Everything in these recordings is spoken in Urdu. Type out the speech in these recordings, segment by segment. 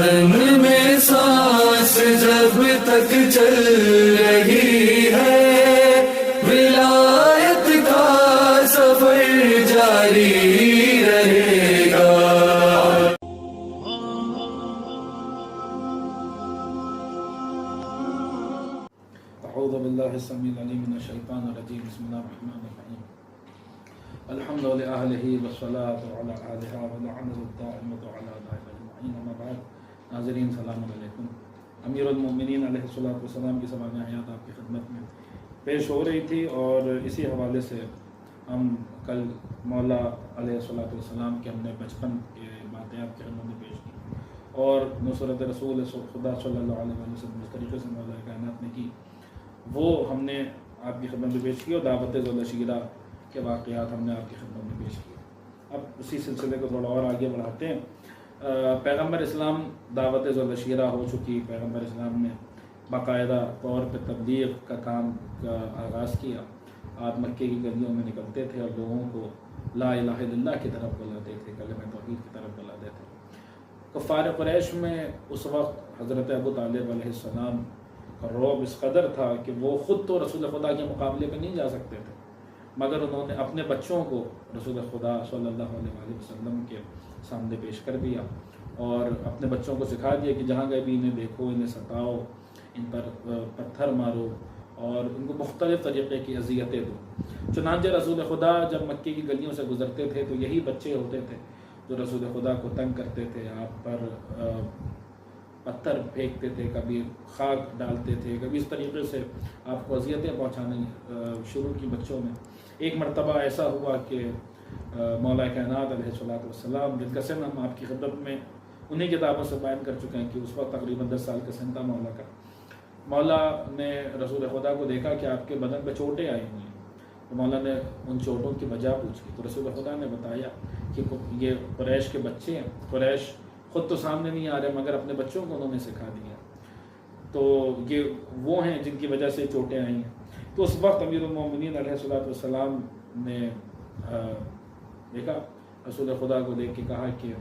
بدن میں سانس جب تک چل رہی ہے، ولایت کا سفر جاری رہے گا۔ اعوذ باللہ السمیع العلیم من الشیطان الرجیم، بسم اللہ الرحمن الرحیم۔ الحمد للہ والصلاة علی آلہ والعنت الدائمۃ علی آبائہ اجمعین، اما بعد۔ ناظرین السلام علیکم۔ امیر المومنین علیہ الصلوۃ والسلام کی سوانح حیات آپ کی خدمت میں پیش ہو رہی تھی، اور اسی حوالے سے ہم کل مولا علیہ الصلوۃ والسلام کے ہم نے بچپن کے باتیں آپ کی خدمت میں پیش کی، اور نصرت رسول خدا صلی اللہ علیہ وسلم جس طریقے سے مولا کائنات نے کی وہ ہم نے آپ کی خدمت میں پیش کی، اور دعوت ذوالشیرہ کے واقعات ہم نے آپ کی خدمت میں پیش کیے۔ اب اسی سلسلے کو تھوڑا اور آگے بڑھاتے ہیں۔ پیغمبر اسلام دعوت ذوالشیرہ ہو چکی، پیغمبر اسلام نے باقاعدہ طور پہ تبلیغ کا کام کا آغاز کیا۔ آپ مکے کی گلیوں میں نکلتے تھے اور لوگوں کو لا الہ الا اللہ کی طرف بلاتے تھے، کلمہ توحید کی طرف بلاتے تھے۔ کفار قریش میں اس وقت حضرت ابو طالب علیہ السلام کا رعب اس قدر تھا کہ وہ خود تو رسول خدا کے مقابلے میں نہیں جا سکتے تھے، مگر انہوں نے اپنے بچوں کو رسول خدا صلی اللہ علیہ وسلم کے سامنے پیش کر دیا، اور اپنے بچوں کو سکھا دیا کہ جہاں گئے بھی انہیں دیکھو، انہیں ستاؤ، ان پر پتھر مارو اور ان کو مختلف طریقے کی اذیتیں دو۔ چنانچہ رسول خدا جب مکے کی گلیوں سے گزرتے تھے تو یہی بچے ہوتے تھے جو رسول خدا کو تنگ کرتے تھے، آپ پر پتھر پھینکتے تھے، کبھی خاک ڈالتے تھے، کبھی اس طریقے سے آپ کو اذیتیں پہنچانے شروع کی بچوں میں۔ ایک مرتبہ ایسا ہوا کہ مولا کائنات علیہ الصلوۃ والسلام، جن کا سن ہم آپ کی خدمت میں انہی کتابوں سے بیان کر چکے ہیں کہ اس وقت تقریباً 10 سال کا سن تھا مولا کا۔ مولا نے رسول خدا کو دیکھا کہ آپ کے بدن پہ چوٹیں آئی ہوئی ہیں، تو مولا نے ان چوٹوں کی وجہ پوچھی، تو رسول خدا نے بتایا کہ یہ قریش کے بچے ہیں، قریش خود تو سامنے نہیں آ رہے مگر اپنے بچوں کو انہوں نے سکھا دیا، تو یہ وہ ہیں جن کی وجہ سے چوٹیں آئی ہیں۔ تو اس وقت امیر المومنین علیہ الصلوۃ والسلام نے دیکھا، رسول خدا کو دیکھ کے کہا کہ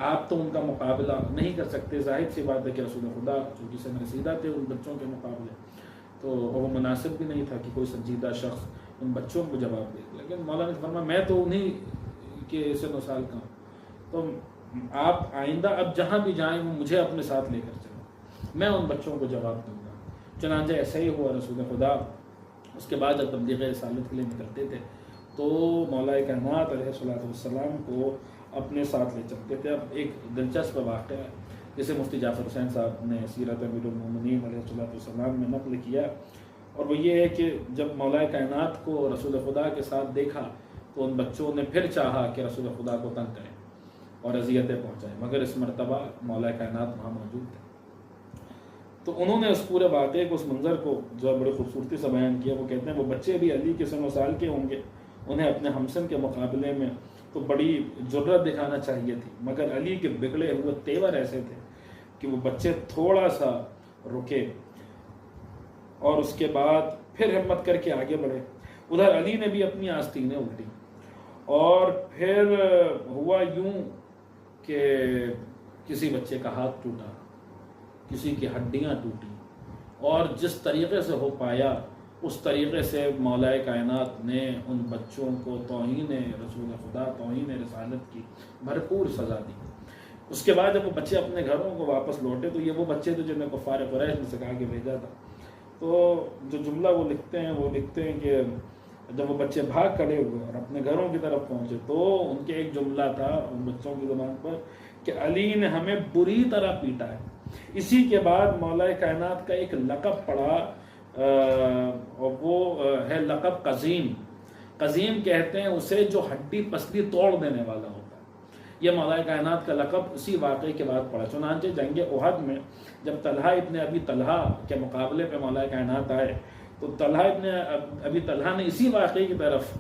آپ تو ان کا مقابلہ نہیں کر سکتے، ظاہر سی بات ہے کہ رسول خدا چونکہ سن رسیدہ تھے ان بچوں کے مقابلے، تو وہ مناسب بھی نہیں تھا کہ کوئی سنجیدہ شخص ان بچوں کو جواب دے۔ لیکن مولا نے فرمایا میں تو انہی کے سن و سال کا ہوں، تو آپ آئندہ اب جہاں بھی جائیں وہ مجھے اپنے ساتھ لے کر چلیں، میں ان بچوں کو جواب دوں گا۔ چنانچہ ایسا ہی ہوا۔ رسول خدا اس کے بعد جب تبلیغ رسالت کے لیے نکلتے تھے تو مولا کائنات علیہ الصلوۃ والسلام کو اپنے ساتھ لے چلتے تھے۔ اب ایک دلچسپ واقعہ ہے جسے مفتی جعفر حسین صاحب نے سیرت امیر المومنین علیہ الصلوۃ والسلام میں نقل کیا، اور وہ یہ ہے کہ جب مولا کائنات کو رسول خدا کے ساتھ دیکھا تو ان بچوں نے پھر چاہا کہ رسول خدا کو تنگ کریں اور اذیتیں پہنچائیں، مگر اس مرتبہ مولا کائنات وہاں موجود تھے۔ تو انہوں نے اس پورے واقعے کو، اس منظر کو جو بڑی خوبصورتی سے بیان کیا۔ وہ کہتے ہیں وہ بچے بھی علی کے سن و سال کے ہوں گے، انہیں اپنے ہمسن کے مقابلے میں تو بڑی جرأت دکھانا چاہیے تھی، مگر علی کے بگڑے ہوئے تیور ایسے تھے کہ وہ بچے تھوڑا سا رکے اور اس کے بعد پھر ہمت کر کے آگے بڑھے۔ ادھر علی نے بھی اپنی آستینیں الٹی، اور پھر ہوا یوں کہ کسی بچے کا ہاتھ ٹوٹا، کسی کی ہڈیاں ٹوٹی، اور جس طریقے سے ہو پایا اس طریقے سے مولا کائنات نے ان بچوں کو توہین رسول خدا، توہین رسالت کی بھرپور سزا دی۔ اس کے بعد جب وہ بچے اپنے گھروں کو واپس لوٹے تو یہ وہ بچے تھے جنہیں کفار قریش نے سکھا کے بھیجا تھا۔ تو جو جملہ وہ لکھتے ہیں کہ جب وہ بچے بھاگ کھڑے ہوئے اور اپنے گھروں کی طرف پہنچے تو ان کے ایک جملہ تھا ان بچوں کی زبان پر کہ علی نے ہمیں بری طرح پیٹا ہے۔ اسی کے بعد مولا کائنات کا ایک لقب پڑا، اور وہ ہے لقب قزیم۔ قزیم کہتے ہیں اسے جو ہڈی پسلی توڑ دینے والا ہوتا ہے۔ یہ مولا کائنات کا لقب اسی واقعے کے بعد پڑا۔ چنانچہ جنگ احد میں جب طلحہ ابن ابی طلحہ کے مقابلے پہ مولا کائنات آئے تو طلحہ ابن ابی طلحہ نے اسی واقعے کی طرف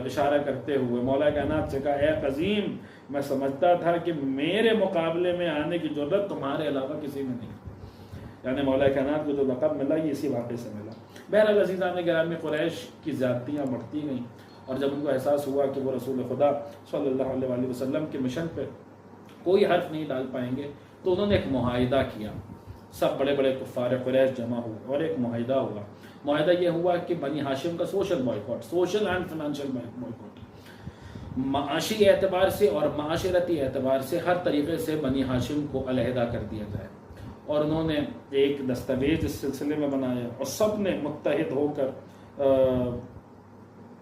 اشارہ کرتے ہوئے مولا کائنات سے کہا اے قزیم، میں سمجھتا تھا کہ میرے مقابلے میں آنے کی ضرورت تمہارے علاوہ کسی میں نہیں۔ یعنی مولا کائنات کو جو لقب ملا یہ اسی واقعے سے ملا۔ بہرحال عزیزان گرامی، قریش کی زیادتیاں بڑھتی گئیں، اور جب ان کو احساس ہوا کہ وہ رسول خدا صلی اللہ علیہ وسلم کے مشن پہ کوئی حرف نہیں ڈال پائیں گے. تو انہوں نے ایک معاہدہ کیا, سب بڑے بڑے کفار قریش جمع ہوئے اور ایک معاہدہ ہوا. معاہدہ یہ ہوا کہ بنی ہاشم کا social boycott, social and financial boycott, معاشی اعتبار سے اور معاشرتی اعتبار سے ہر طریقے سے بنی ہاشم کو علیحدہ کر دیا جائے. اور انہوں نے ایک دستاویز اس سلسلے میں بنایا اور سب نے متحد ہو کر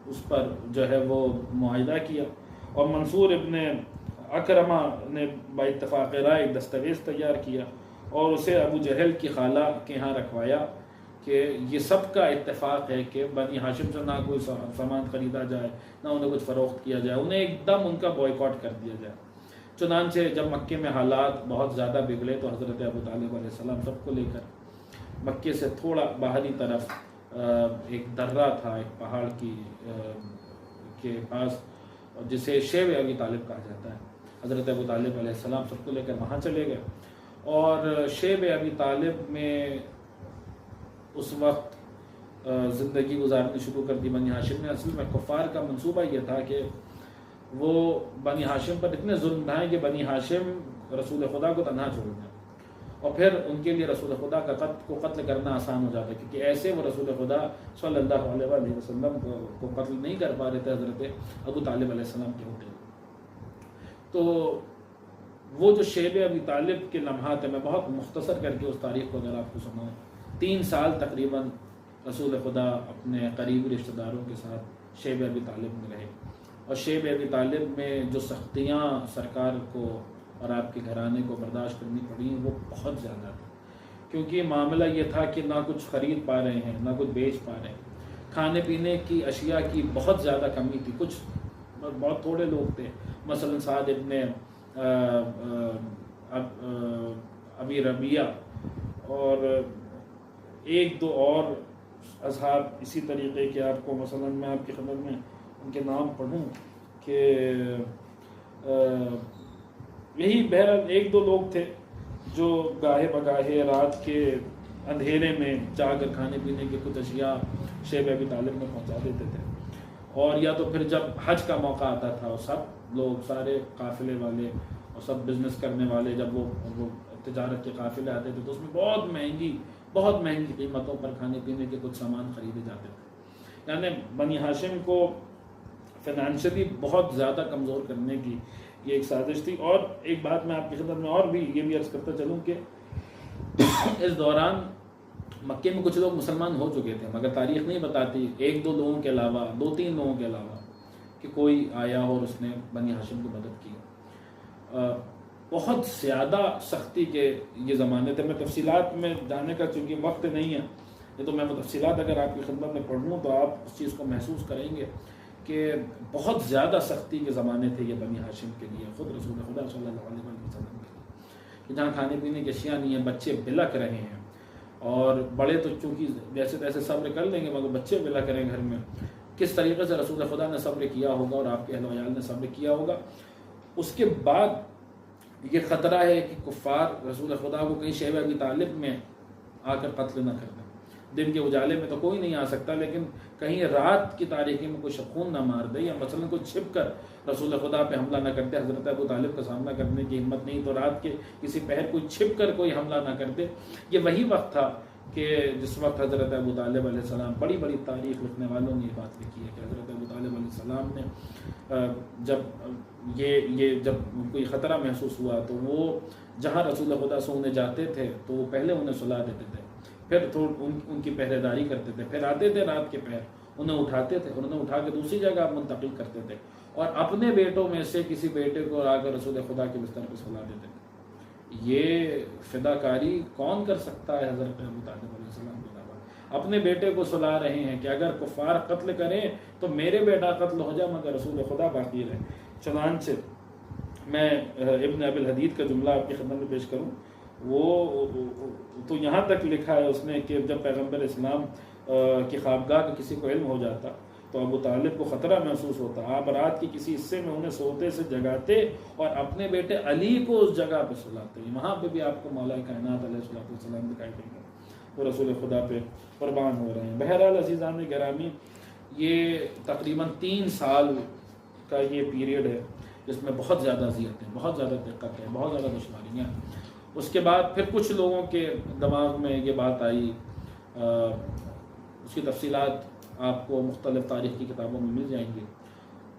اس پر جو ہے وہ معاہدہ کیا. اور منصور ابن اکرمہ نے با اتفاق رائے ایک دستاویز تیار کیا اور اسے ابو جہل کی خالہ کے ہاں رکھوایا کہ یہ سب کا اتفاق ہے کہ بنی ہاشم سے نہ کوئی سامان خریدا جائے, نہ انہیں کچھ فروخت کیا جائے, انہیں ایک دم ان کا بوائیکاٹ کر دیا جائے. چنانچہ جب مکے میں حالات بہت زیادہ بگڑے تو حضرت ابو طالب علیہ السلام سب کو لے کر مکے سے تھوڑا باہری طرف ایک درہ تھا, ایک پہاڑ کے پاس, جسے شیب ابی طالب کہا جاتا ہے. حضرت ابو طالب علیہ السلام سب کو لے کر وہاں چلے گئے اور شیب ابی طالب میں اس وقت زندگی گزارنی شروع کر دی بنی ہاشم نے. اصل میں کفار کا منصوبہ یہ تھا کہ وہ بنی ہاشم پر اتنے ظلم ڈھائیں کہ بنی ہاشم رسول خدا کو تنہا چھوڑ دیں اور پھر ان کے لیے رسول خدا کو قتل کرنا آسان ہو جاتا ہے, کیونکہ ایسے وہ رسول خدا صلی اللہ علیہ وآلہ وسلم کو قتل نہیں کر پا رہے تھے حضرت ابو طالب علیہ السلام کے ہوتے. تو وہ جو شیب ابی طالب کے لمحات ہیں, میں بہت مختصر کر کے اس تاریخ کو اگر آپ کو سناؤں, 3 سال تقریباً رسول خدا اپنے قریبی رشتہ داروں کے ساتھ شیب ابی طالب میں رہے. اور شیب ابی طالب میں جو سختیاں سرکار کو اور آپ کے گھرانے کو برداشت کرنی پڑی وہ بہت زیادہ تھی, کیونکہ معاملہ یہ تھا کہ نہ کچھ خرید پا رہے ہیں, نہ کچھ بیچ پا رہے ہیں, کھانے پینے کی اشیاء کی بہت زیادہ کمی تھی. کچھ بہت تھوڑے لوگ تھے, مثلا سعد ابن ابی ربیعہ اور ایک دو اور اصحاب اسی طریقے کے. آپ کو مثلا میں آپ کی خدمت میں ان کے نام پڑھوں کہ یہی بہرحال 1-2 لوگ تھے جو گاہے بگاہے رات کے اندھیرے میں جا کر کھانے پینے کے کچھ اشیاء شیب ابی طالب میں پہنچا دیتے تھے. اور یا تو پھر جب حج کا موقع آتا تھا اور سب لوگ سارے قافلے والے اور سب بزنس کرنے والے جب وہ تجارت کے قافلے آتے تھے تو اس میں بہت مہنگی قیمتوں پر کھانے پینے کے کچھ سامان خریدے جاتے تھے. یعنی بنی ہاشم کو فائنینشلی بہت زیادہ کمزور کرنے کی یہ ایک سازش تھی. اور ایک بات میں آپ کی خدمت میں اور بھی یہ بھی عرض کرتا چلوں کہ اس دوران مکے میں کچھ لوگ مسلمان ہو چکے تھے, مگر تاریخ نہیں بتاتی 1-2 لوگوں کے علاوہ 2-3 لوگوں کے علاوہ کہ کوئی آیا اور اس نے بنی ہاشم کی مدد کی. بہت زیادہ سختی کے یہ زمانے تھے. میں تفصیلات میں جانے کا چونکہ وقت نہیں ہے, یہ تو میں تفصیلات اگر آپ کی خدمت میں پڑھوں تو آپ اس چیز کو محسوس کریں گے کہ بہت زیادہ سختی کے زمانے تھے یہ بنی ہاشم کے لیے, خود رسول خدا صلی اللہ علیہ وسلم کے لیے, کہ جہاں کھانے پینے کی اشیاء نہیں ہیں, بچے بلک رہے ہیں. اور بڑے تو چونکہ جیسے تیسے صبر کر لیں گے مگر بچے بلک رہے ہیں گھر میں. کس طریقے سے رسول خدا نے صبر کیا ہوگا اور آپ کے اہل و عیال نے صبر کیا ہوگا. اس کے بعد یہ خطرہ ہے کہ کفار رسول خدا کو کہیں شیب ابی طالب میں آ کر قتل نہ کر دیں. دن کے اجالے میں تو کوئی نہیں آ سکتا, لیکن کہیں رات کی تاریکی میں کوئی شخون نہ مار دے, یا مثلا کوئی چھپ کر رسول خدا پہ حملہ نہ کرتے. حضرت ابو طالب کا سامنا کرنے کی ہمت نہیں تو رات کے کسی پہر کوئی چھپ کر کوئی حملہ نہ کرتے. یہ وہی وقت تھا کہ جس وقت حضرت ابو طالب علیہ السلام, بڑی بڑی تاریخ لکھنے والوں نے یہ بات لکھی ہے کہ حضرت ابو طالب علیہ السلام نے جب جب کوئی خطرہ محسوس ہوا تو وہ جہاں رسول خدا سونے جاتے تھے تو وہ پہلے انہیں سلا دیتے تھے, پھر ان کی پہرے داری کرتے تھے, پھر آتے تھے رات کے پہر انہیں اٹھاتے تھے اور انہیں اٹھا کے دوسری جگہ منتقل کرتے تھے, اور اپنے بیٹوں میں سے کسی بیٹے کو آ کر رسول خدا کے بستر پہ سلا دیتے تھے. یہ فداکاری کون کر سکتا ہے حضرت ابو طالب علیہ السلام کے علاوہ؟ اپنے بیٹے کو سلا رہے ہیں کہ اگر کفار قتل کریں تو میرے بیٹا قتل ہو جائے مگر رسول خدا باقی رہے. چنانچہ میں ابن ابی الحدید کا جملہ آپ کی خدمت میں پیش کروں. وہ تو یہاں تک لکھا ہے اس نے کہ جب پیغمبر اسلام کی خوابگاہ کا کسی کو علم ہو جاتا تو ابو طالب کو خطرہ محسوس ہوتا, آپ رات کی کسی حصے میں انہیں سوتے سے جگاتے اور اپنے بیٹے علی کو اس جگہ پہ سلاتے. وہاں پہ بھی آپ کو مولا کائنات علیہ السلام دکھائی دیں گے, وہ رسول خدا پہ قربان ہو رہے ہیں. بہرحال عزیزان گرامی, یہ تقریباً 3 سال کا یہ پیریڈ ہے. جس میں بہت زیادہ اذیتیں، بہت زیادہ دقتیں، بہت زیادہ دشواریاں. اس کے بعد پھر کچھ لوگوں کے دماغ میں یہ بات آئی، اس کی تفصیلات آپ کو مختلف تاریخ کی کتابوں میں مل جائیں گی.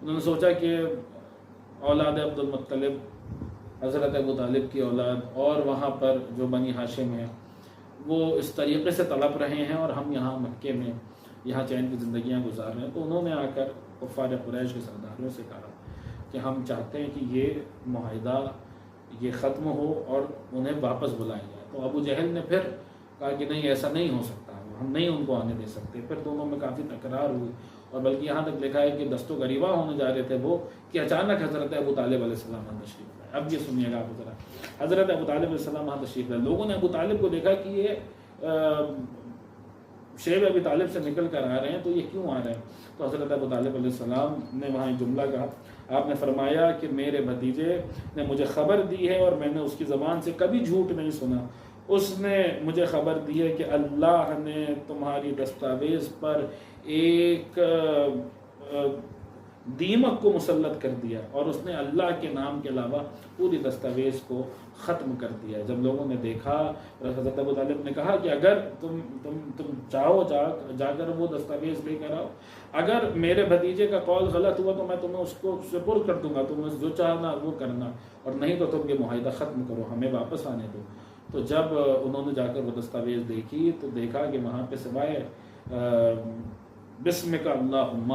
انہوں نے سوچا کہ اولاد عبد المطلب، حضرت ابو طالب کی اولاد، اور وہاں پر جو بنی ہاشم ہیں وہ اس طریقے سے تڑپ رہے ہیں اور ہم یہاں مکے میں یہاں چین کی زندگیاں گزار رہے ہیں. تو انہوں نے آ کر کفار قریش کے سرداروں سے کہا کہ ہم چاہتے ہیں کہ یہ معاہدہ یہ ختم ہو اور انہیں واپس بلایا جائے. تو ابو جہل نے پھر کہا کہ نہیں، ایسا نہیں ہو سکتا، ہم نہیں ان کو آنے دے سکتے. پھر دونوں میں کافی تکرار ہوئی، اور بلکہ یہاں تک لکھا ہے کہ دست و غریبہ ہونے جا رہے تھے وہ کہ اچانک حضرت ابو طالب علیہ السلام وہاں تشریف لائے. اب یہ سنیے گا آپ ذرا، حضرت ابو طالب علیہ السلام وہاں تشریف لائے. لوگوں نے ابو طالب کو دیکھا کہ یہ شیب ابی طالب سے نکل کر آ رہے ہیں، تو یہ کیوں آ رہے ہیں؟ تو حضرت ابو طالب علیہ السلام نے وہاں ایک جملہ کہا. آپ نے فرمایا کہ میرے بھتیجے نے مجھے خبر دی ہے اور میں نے اس کی زبان سے کبھی جھوٹ نہیں سنا. اس نے مجھے خبر دی ہے کہ اللہ نے تمہاری دستاویز پر ایک دیمک کو مسلط کر دیا اور اس نے اللہ کے نام کے علاوہ پوری دستاویز کو ختم کر دیا. جب لوگوں نے دیکھا، حضرت ابو طالب نے کہا کہ اگر تم چاہو جا کر وہ دستاویز لے کر آؤ، اگر میرے بھتیجے کا قول غلط ہوا تو میں تمہیں اس کو سپرد کر دوں گا، تمہیں جو چاہنا وہ کرنا، اور نہیں تو تم یہ معاہدہ ختم کرو، ہمیں واپس آنے دو. تو جب انہوں نے جا کر وہ دستاویز دیکھی تو دیکھا کہ وہاں پہ سوائے بسمک اللہم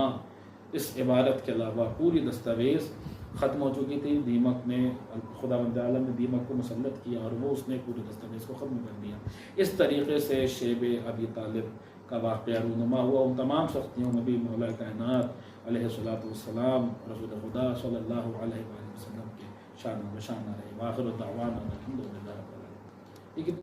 اس عبارت کے علاوہ پوری دستاویز ختم ہو چکی تھی. دیمک نے، خداوند عالم نے دیمک کو مسلط کیا اور وہ اس نے پوری دستاویز کو ختم کر دیا. اس طریقے سے شیب ابی طالب کا واقعہ رونما ہوا. ان تمام سختیوں میں بھی مولا کائنات علیہ الصلوۃ والسلام رسول خدا صلی اللہ علیہ وآلہ وسلم کے شان و بشان رہے. وآخر دعوانا الحمدللہ رب العالمین.